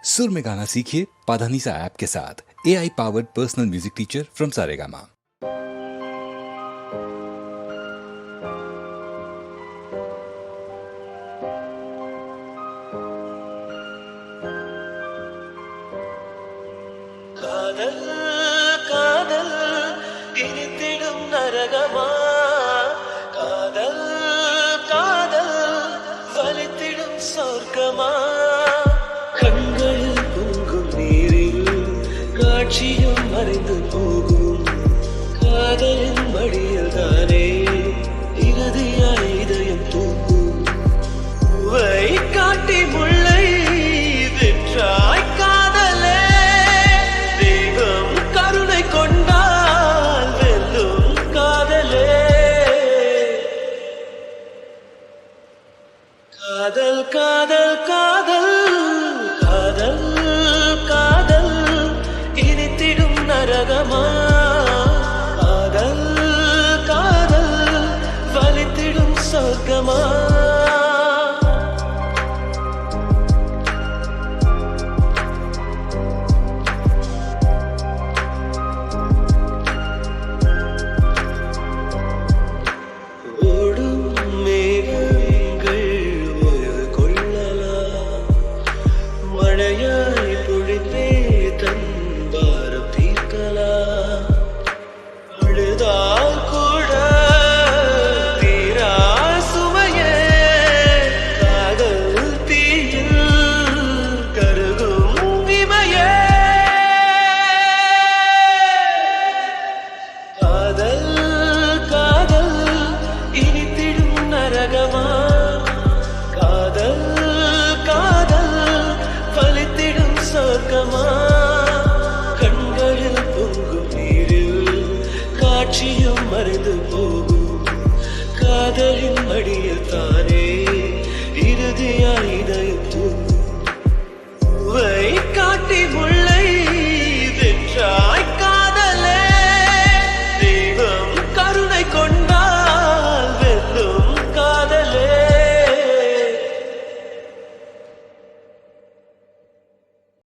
सुर में गाना सीखिए पाधानीसा ऐप के साथ। AI powered personal music teacher from Saregama. காதல் காதல் இனித்திடும் நரகமா, காதல் காதல் வலித்திடும் சொர்க்கமா, கண்களில் பொங்கும் நீரில் காட்சியும் மறைந்து போகும், காதலின் மடியில் தானே இறுதியாய் இதயம் தூங்கும், பூவை காட்டி முல்லை வெற்றாய் காதலே, தெய்வம் கருணை கொண்டால் வெல்லும் காதலே, காதல் காதல் காதல் காதல் காதல் இனித்திடும் நரகமா, காதல் காதல் வலித்திடும் சொர்க்கமா. ஓடும் மேகங்கள் ஒரு கொள்ளலாம், மழையாய்